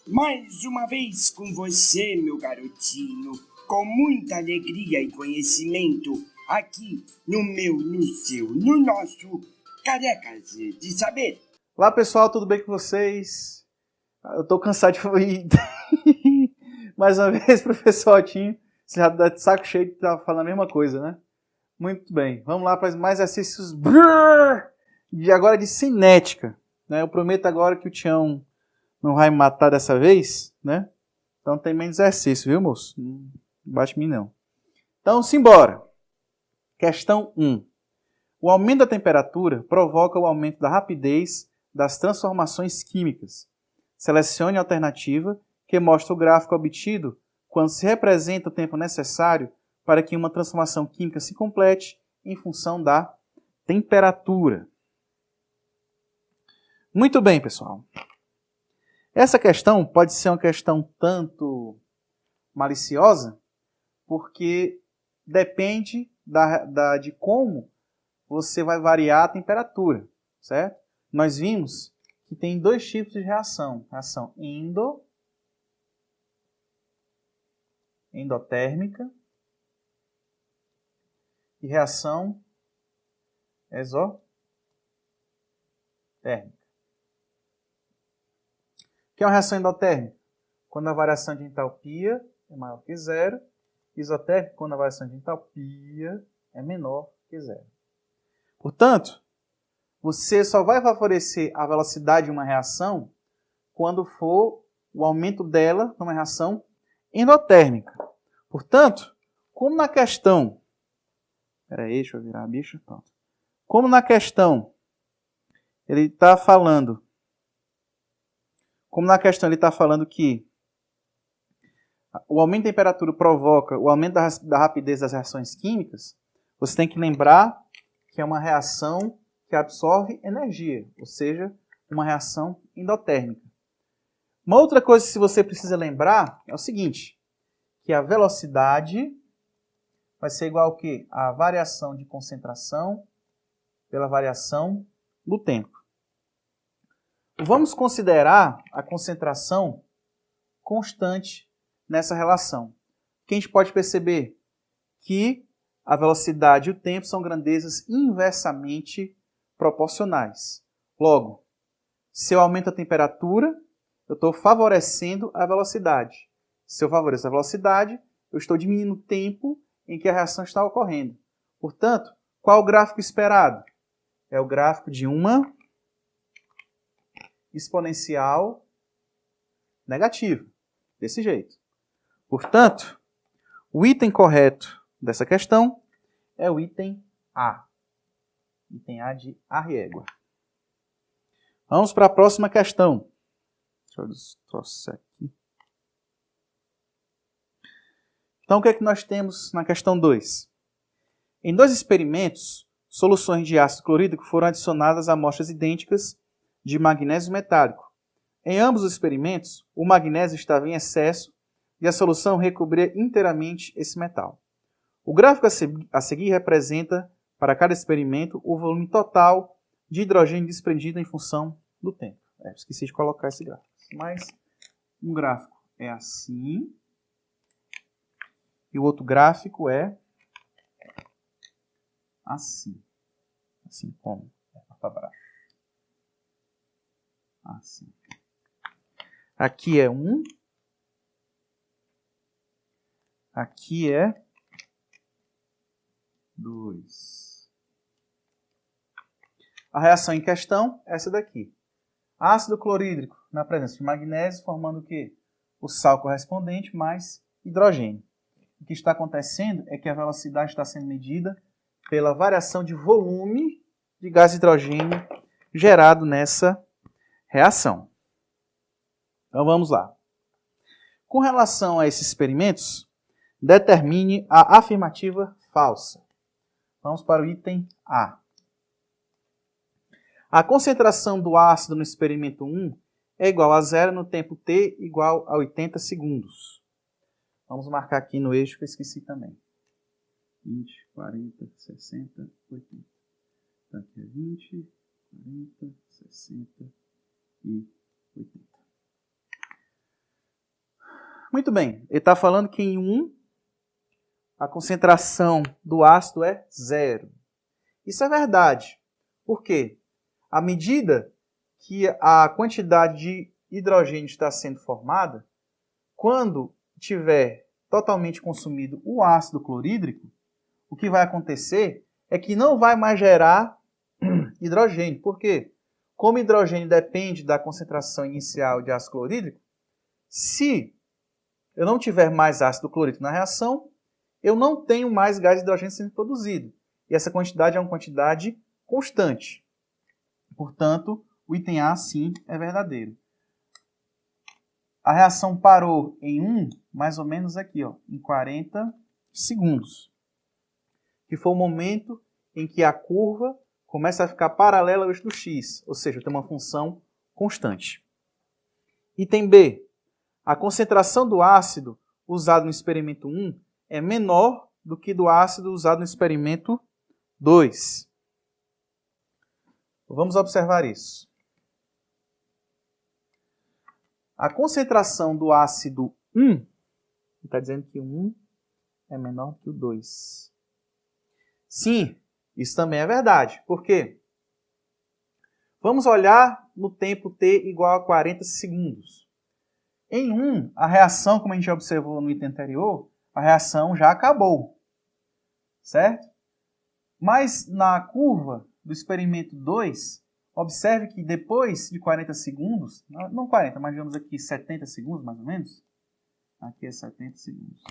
Mais uma vez com você, meu garotinho, com muita alegria e conhecimento, aqui no seu, no nosso Carecas de Saber. Olá pessoal, tudo bem com vocês? Eu tô cansado de ir. Mais uma vez, professor Otinho, você já tá de saco cheio de estar falando a mesma coisa, né? Muito bem, vamos lá para mais exercícios de agora de cinética, né? Eu prometo agora que o Tião não vai me matar dessa vez, né? Então tem menos exercício, viu, moço? Não bate em mim, não. Então, simbora. Questão 1. O aumento da temperatura provoca o aumento da rapidez das transformações químicas. Selecione a alternativa que mostra o gráfico obtido quando se representa o tempo necessário para que uma transformação química se complete em função da temperatura. Muito bem, pessoal. Essa questão pode ser uma questão tanto maliciosa, porque depende de como você vai variar a temperatura, certo? Nós vimos que tem dois tipos de reação. Reação endotérmica e reação exotérmica. O que é uma reação endotérmica? Quando a variação de entalpia é maior que zero. Isotérmica, quando a variação de entalpia é menor que zero. Portanto, você só vai favorecer a velocidade de uma reação quando for o aumento dela numa reação endotérmica. Portanto, como na questão... deixa eu virar a bicha. Pronto. Como na questão ele está falando... Como na questão ele está falando que o aumento da temperatura provoca o aumento da rapidez das reações químicas, você tem que lembrar que é uma reação que absorve energia, ou seja, uma reação endotérmica. Uma outra coisa que você precisa lembrar é o seguinte, que a velocidade vai ser igual ao quê? A variação de concentração pela variação do tempo. Vamos considerar a concentração constante nessa relação. O que a gente pode perceber? Que a velocidade e o tempo são grandezas inversamente proporcionais. Logo, se eu aumento a temperatura, eu estou favorecendo a velocidade. Se eu favoreço a velocidade, eu estou diminuindo o tempo em que a reação está ocorrendo. Portanto, qual é o gráfico esperado? É o gráfico de uma exponencial negativa. Desse jeito. Portanto, o item correto dessa questão é o item A. Item A de arrégua. Vamos para a próxima questão. Deixa eu trouxer aqui. Então, o que é que nós temos na questão 2? Em dois experimentos, soluções de ácido clorídrico foram adicionadas a amostras idênticas de magnésio metálico. Em ambos os experimentos, o magnésio estava em excesso e a solução recobria inteiramente esse metal. O gráfico a seguir representa, para cada experimento, o volume total de hidrogênio desprendido em função do tempo. Esqueci de colocar esse gráfico. Mas um gráfico é assim e o outro gráfico é assim. Assim como? Para baixo. Assim. Aqui é 1. Aqui é 2. A reação em questão é essa daqui. Ácido clorídrico na presença de magnésio, formando o quê? O sal correspondente mais hidrogênio. O que está acontecendo é que a velocidade está sendo medida pela variação de volume de gás hidrogênio gerado nessa reação. Então vamos lá. Com relação a esses experimentos, determine a afirmativa falsa. Vamos para o item A. A concentração do ácido no experimento 1 é igual a zero no tempo t igual a 80 segundos. Vamos marcar aqui no eixo que eu esqueci também. 20, 40, 60, 80. Então aqui é 20, 40, 60 e 80. Muito bem, ele está falando que em 1, a concentração do ácido é 0. Isso é verdade. Por quê? À medida que a quantidade de hidrogênio está sendo formada, quando tiver totalmente consumido o ácido clorídrico, o que vai acontecer é que não vai mais gerar hidrogênio. Por quê? Como hidrogênio depende da concentração inicial de ácido clorídrico, se eu não tiver mais ácido clorídrico na reação, eu não tenho mais gás de hidrogênio sendo produzido. E essa quantidade é uma quantidade constante. Portanto, o item A, sim, é verdadeiro. A reação parou em 1, mais ou menos aqui, ó, em 40 segundos. Que foi o momento em que a curva começa a ficar paralela ao eixo do x, ou seja, tem uma função constante. Item B. A concentração do ácido usado no experimento 1 é menor do que do ácido usado no experimento 2. Vamos observar isso. A concentração do ácido 1, está dizendo que o 1 é menor que o 2. Sim, isso também é verdade. Por quê? Vamos olhar no tempo t igual a 40 segundos. Em 1, a reação, como a gente observou no item anterior, a reação já acabou. Certo? Mas na curva do experimento 2, observe que depois de 40 segundos, não 40, mas digamos aqui 70 segundos mais ou menos, aqui é 70 segundos.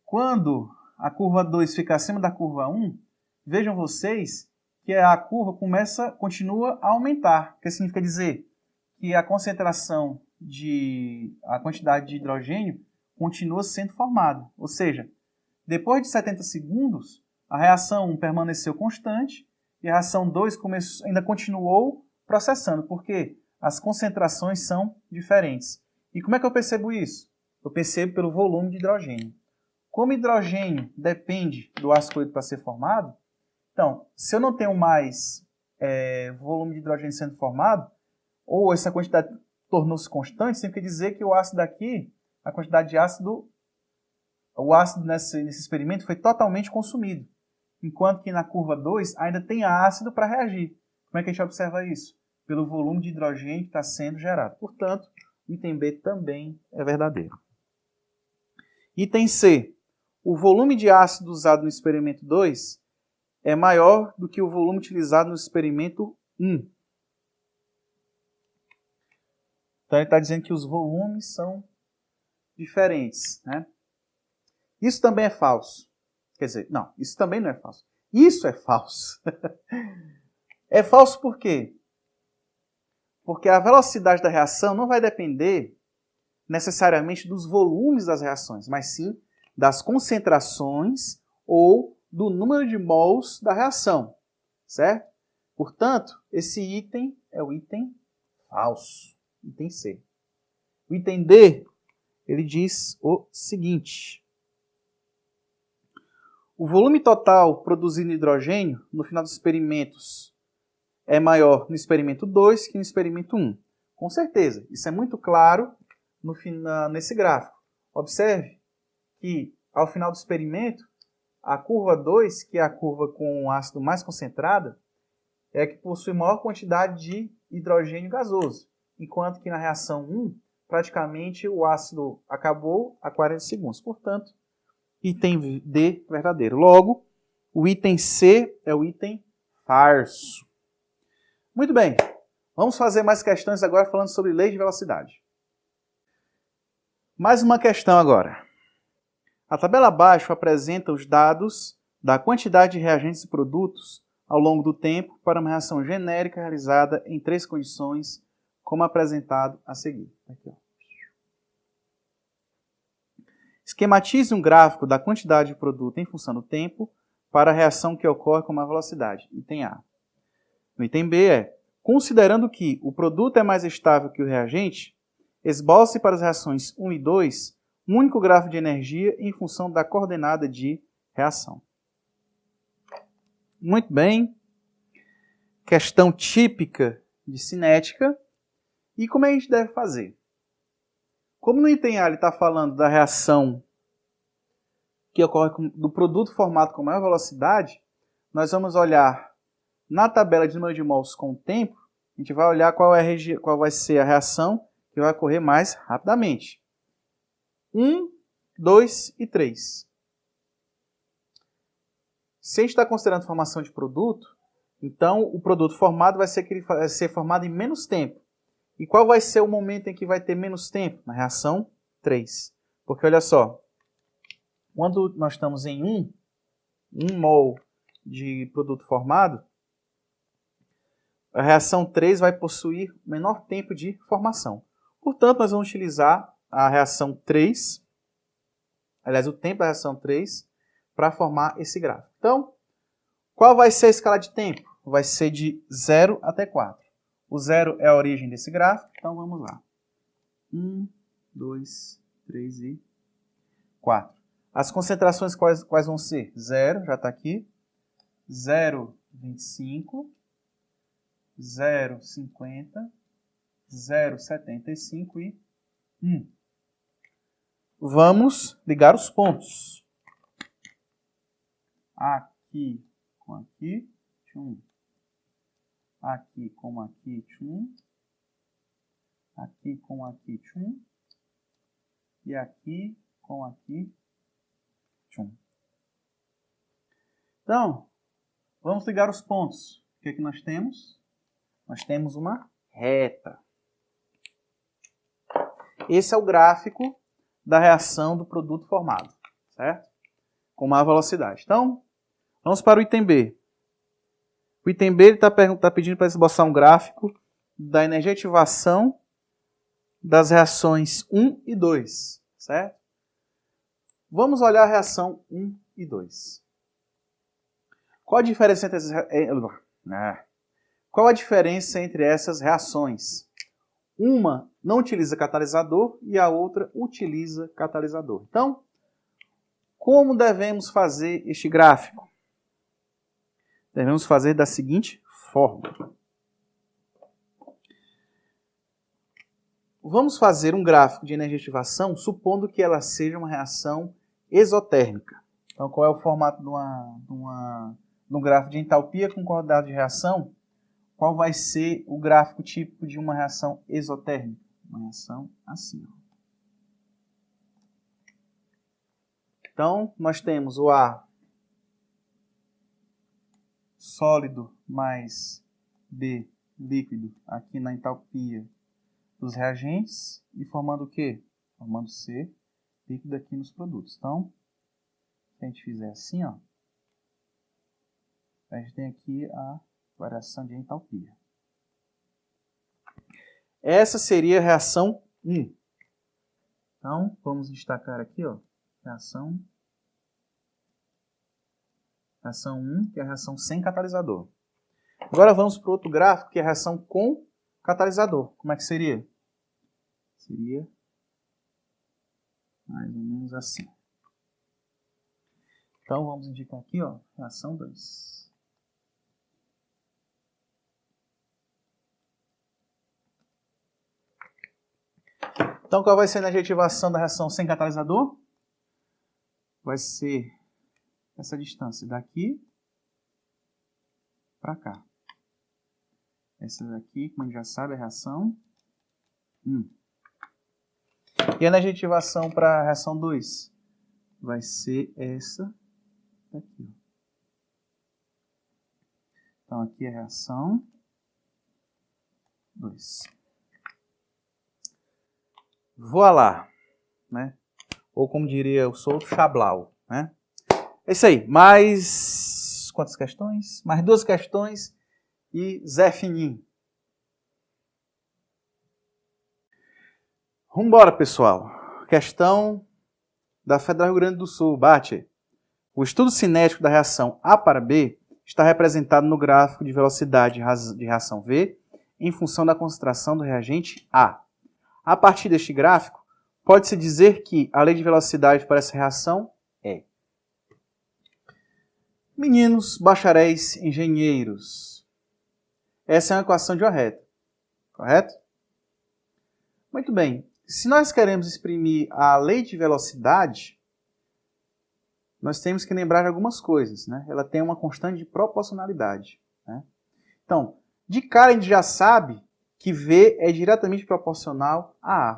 Quando a curva 2 fica acima da curva 1, vejam vocês que a curva continua a aumentar, o que significa dizer que a concentração a quantidade de hidrogênio continua sendo formada. Ou seja, depois de 70 segundos, a reação 1 permaneceu constante e a reação 2 ainda continuou processando, porque as concentrações são diferentes. E como é que eu percebo isso? Eu percebo pelo volume de hidrogênio. Como hidrogênio depende do ácido clorídrico para ser formado, então, se eu não tenho mais volume de hidrogênio sendo formado, ou essa quantidade tornou-se constante, significa dizer que o ácido aqui, a quantidade de ácido, o ácido nesse experimento foi totalmente consumido. Enquanto que na curva 2 ainda tem ácido para reagir. Como é que a gente observa isso? Pelo volume de hidrogênio que está sendo gerado. Portanto, o item B também é verdadeiro. Item C. O volume de ácido usado no experimento 2 é maior do que o volume utilizado no experimento 1. Então ele está dizendo que os volumes são diferentes, né? Isso também é falso. Quer dizer, não, isso também não é falso. Isso é falso. É falso por quê? Porque a velocidade da reação não vai depender necessariamente dos volumes das reações, mas sim das concentrações ou do número de mols da reação, certo? Portanto, esse item é o item falso, item C. O item D, ele diz o seguinte: o volume total produzido de hidrogênio no final dos experimentos é maior no experimento 2 que no experimento 1. Com certeza, isso é muito claro nesse gráfico. Observe que ao final do experimento, a curva 2, que é a curva com o ácido mais concentrada, é a que possui maior quantidade de hidrogênio gasoso, enquanto que na reação 1, praticamente o ácido acabou a 40 segundos. Portanto, item D verdadeiro. Logo, o item C é o item falso. Muito bem, vamos fazer mais questões agora falando sobre lei de velocidade. Mais uma questão agora. A tabela abaixo apresenta os dados da quantidade de reagentes e produtos ao longo do tempo para uma reação genérica realizada em 3 condições, como apresentado a seguir. Aqui, ó. Esquematize um gráfico da quantidade de produto em função do tempo para a reação que ocorre com uma velocidade. Item A. No item B é, considerando que o produto é mais estável que o reagente, esboce para as reações 1 e 2 um único gráfico de energia em função da coordenada de reação. Muito bem. Questão típica de cinética. E como é que a gente deve fazer? Como no item A ele está falando da reação que ocorre do produto formado com maior velocidade, nós vamos olhar na tabela de número de mols com o tempo, a gente vai olhar qual vai ser a reação que vai ocorrer mais rapidamente. 1, 2 e 3. Se a gente está considerando formação de produto, então o produto formado vai ser formado em menos tempo. E qual vai ser o momento em que vai ter menos tempo? Na reação 3. Porque olha só, quando nós estamos em 1 mol de produto formado, a reação 3 vai possuir menor tempo de formação. Portanto, nós vamos utilizar a reação 3, aliás, o tempo da reação 3, para formar esse gráfico. Então, qual vai ser a escala de tempo? Vai ser de 0 até 4. O 0 é a origem desse gráfico, então vamos lá. 1, 2, 3 e 4. As concentrações quais vão ser? 0, já está aqui. 0,25, 0,50, 0,75 e 1. Vamos ligar os pontos. Aqui com aqui, tchum. Aqui com aqui, tchum. Aqui com aqui, tchum. E aqui com aqui, tchum. Então, vamos ligar os pontos. O que é que nós temos? Nós temos uma reta. Esse é o gráfico da reação do produto formado, certo? Com maior velocidade. Então, vamos para o item B. O item B está pedindo para esboçar um gráfico da energetivação das reações 1 e 2, certo? Vamos olhar a reação 1 e 2. Qual a diferença entre essas reações? Uma não utiliza catalisador e a outra utiliza catalisador. Então, como devemos fazer este gráfico? Devemos fazer da seguinte forma. Vamos fazer um gráfico de energetivação supondo que ela seja uma reação exotérmica. Então, qual é o formato de um gráfico de entalpia com coordenada de reação? Qual vai ser o gráfico típico de uma reação exotérmica? Uma reação assim. Então, nós temos o A sólido mais B líquido aqui na entalpia dos reagentes e formando o quê? Formando C líquido aqui nos produtos. Então, se a gente fizer assim, ó, a gente tem aqui a variação de entalpia. Essa seria a reação 1. Então, vamos destacar aqui, ó, reação 1, que é a reação sem catalisador. Agora vamos para o outro gráfico, que é a reação com catalisador. Como é que seria? Seria mais ou menos assim. Então vamos indicar aqui, ó, reação 2. Então qual vai ser a energetivação da reação sem catalisador? Vai ser essa distância daqui para cá. Essa daqui, como a gente já sabe, é a reação 1. E a energetivação para a reação 2 vai ser essa daqui. Então aqui é a reação 2. Voilá, né? Ou como diria o Souto, chablau, né? É isso aí. Mais quantas questões? Mais 2 questões e Zé Fininho. Vambora, pessoal. Questão da Federal Rio Grande do Sul. Bate. O estudo cinético da reação A para B está representado no gráfico de velocidade de reação V em função da concentração do reagente A. A partir deste gráfico, pode-se dizer que a lei de velocidade para essa reação é: meninos, bacharéis, engenheiros. Essa é uma equação de uma reta. Correto? Muito bem. se nós queremos exprimir a lei de velocidade, nós temos que lembrar de algumas coisas, né? Ela tem uma constante de proporcionalidade, né? Então, de cara a gente já sabe que V é diretamente proporcional a A.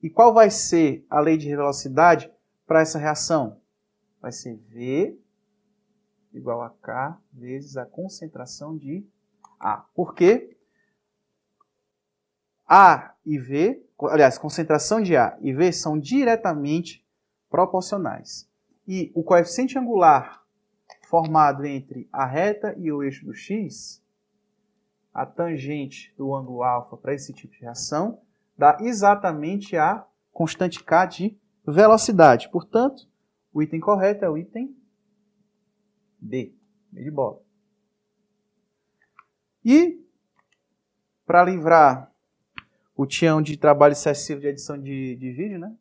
E qual vai ser a lei de velocidade para essa reação? Vai ser V igual a K vezes a concentração de A. Por quê? A e V, aliás, concentração de A e V são diretamente proporcionais. E o coeficiente angular formado entre a reta e o eixo do x, a tangente do ângulo alfa para esse tipo de reação, dá exatamente a constante K de velocidade. Portanto, o item correto é o item B, B de bola. E, para livrar o Tião de trabalho excessivo de edição de vídeo, né?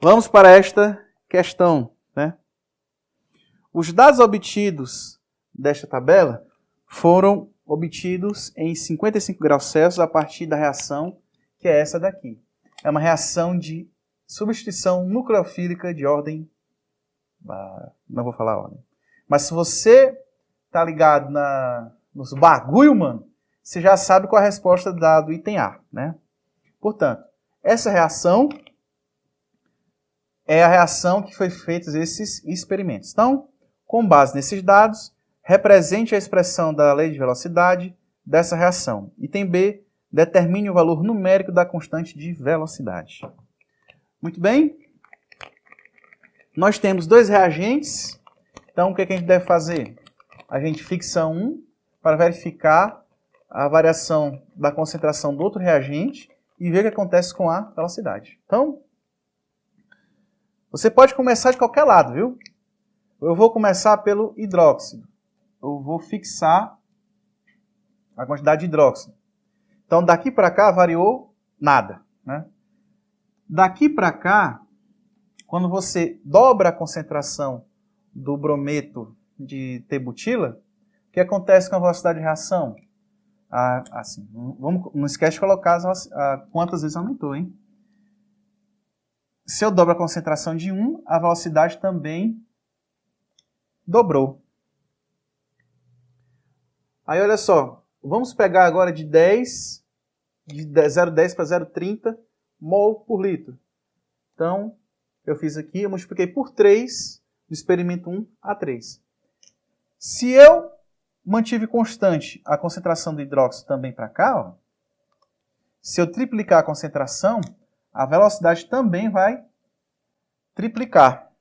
Vamos para esta questão, né? Os dados obtidos desta tabela foram obtidos em 55 graus Celsius a partir da reação que é essa daqui. É uma reação de substituição nucleofílica de ordem... Não vou falar a ordem. Mas se você tá ligado nos bagulho, mano, você já sabe qual é a resposta do item A, né? Portanto, essa reação é a reação que foi feita esses experimentos. Então, com base nesses dados, represente a expressão da lei de velocidade dessa reação. Item B, determine o valor numérico da constante de velocidade. Muito bem. Nós temos dois reagentes. Então, o que a gente deve fazer? A gente fixa um para verificar a variação da concentração do outro reagente e ver o que acontece com a velocidade. Então, você pode começar de qualquer lado, viu? Eu vou começar pelo hidróxido. Eu vou fixar a quantidade de hidróxido. Então, daqui para cá variou nada, né? Daqui para cá, quando você dobra a concentração do brometo de T-butila, o que acontece com a velocidade de reação? Assim, não esquece de colocar quantas vezes aumentou, hein? Se eu dobro a concentração de 1, a velocidade também dobrou. Aí, olha só, vamos pegar agora de 0,10 para 0,30 mol por litro. Então, eu fiz aqui, eu multipliquei por 3, do experimento 1 a 3. Se eu mantive constante a concentração do hidróxido também para cá, ó, se eu triplicar a concentração, a velocidade também vai triplicar.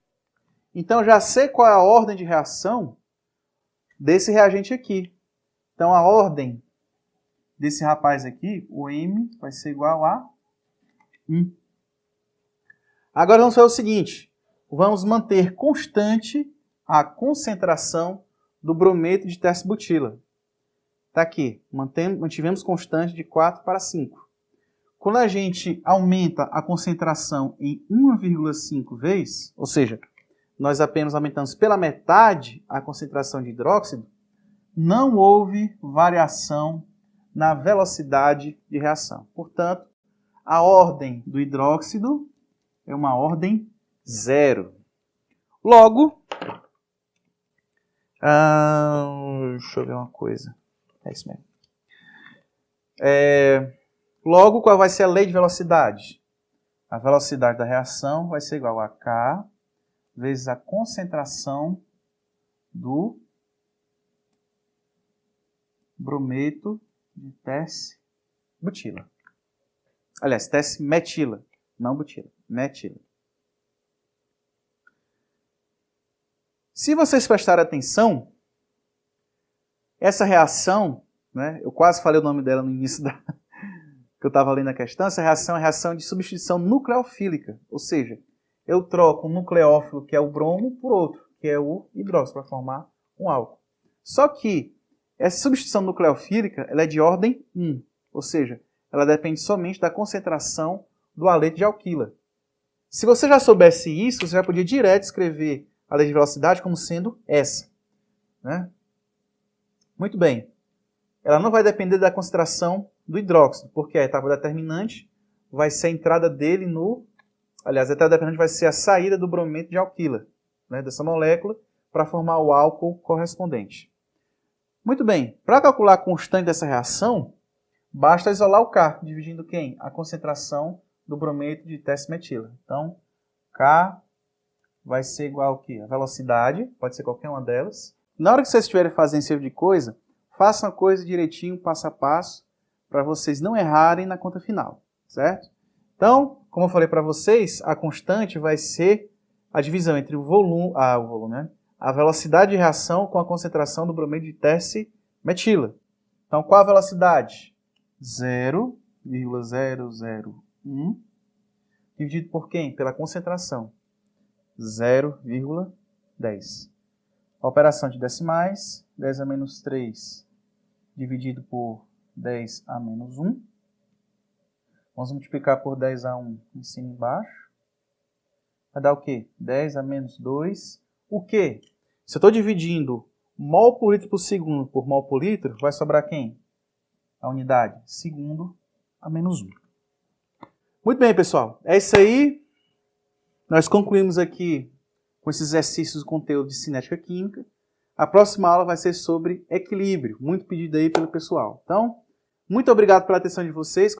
Então, eu já sei qual é a ordem de reação desse reagente aqui. Então, a ordem desse rapaz aqui, o M, vai ser igual a 1. Agora, vamos fazer o seguinte. Vamos manter constante a concentração do brometo de tess-butila. Está aqui. Mantivemos constante de 4 para 5. Quando a gente aumenta a concentração em 1,5 vezes, ou seja, nós apenas aumentamos pela metade a concentração de hidróxido, não houve variação na velocidade de reação. Portanto, a ordem do hidróxido é uma ordem 0. Logo, deixa eu ver uma coisa. É isso mesmo. Logo, qual vai ser a lei de velocidade? A velocidade da reação vai ser igual a K vezes a concentração do brometo de tess-butila. Aliás, tess-metila, não butila, metila. Se vocês prestarem atenção, essa reação, né, eu quase falei o nome dela no início que eu estava lendo a questão, essa reação é a reação de substituição nucleofílica, ou seja, eu troco um nucleófilo, que é o bromo, por outro, que é o hidróxido, para formar um álcool. Só que essa substituição nucleofílica ela é de ordem 1, ou seja, ela depende somente da concentração do haleto de alquila. Se você já soubesse isso, você já podia direto escrever a lei de velocidade como sendo essa, né? Muito bem. Ela não vai depender da concentração do hidróxido, porque a etapa determinante vai ser a entrada dele no... Aliás, a etapa determinante vai ser a saída do brometo de alquila, né, dessa molécula, para formar o álcool correspondente. Muito bem. Para calcular a constante dessa reação, basta isolar o K, dividindo quem? A concentração do brometo de tércio-metila. Então, K vai ser igual ao quê? A velocidade, pode ser qualquer uma delas. Na hora que vocês estiverem fazendo esse tipo de coisa, façam a coisa direitinho, passo a passo, para vocês não errarem na conta final, certo? Então, como eu falei para vocês, a constante vai ser a divisão entre o volume, né? A velocidade de reação com a concentração do brometo de tércio-metila. Então, qual a velocidade? 0,001 dividido por quem? Pela concentração. 0,10. A operação de decimais, 10 a menos 3 dividido por 10 a menos 1. Vamos multiplicar por 10 a 1 em cima e embaixo. Vai dar o quê? 10 a menos 2. O quê? Se eu estou dividindo mol por litro por segundo por mol por litro, vai sobrar quem? A unidade. Segundo a menos 1. Muito bem, pessoal. É isso aí. Nós concluímos aqui com esses exercícios do conteúdo de cinética química. A próxima aula vai ser sobre equilíbrio, muito pedido aí pelo pessoal. Então, muito obrigado pela atenção de vocês.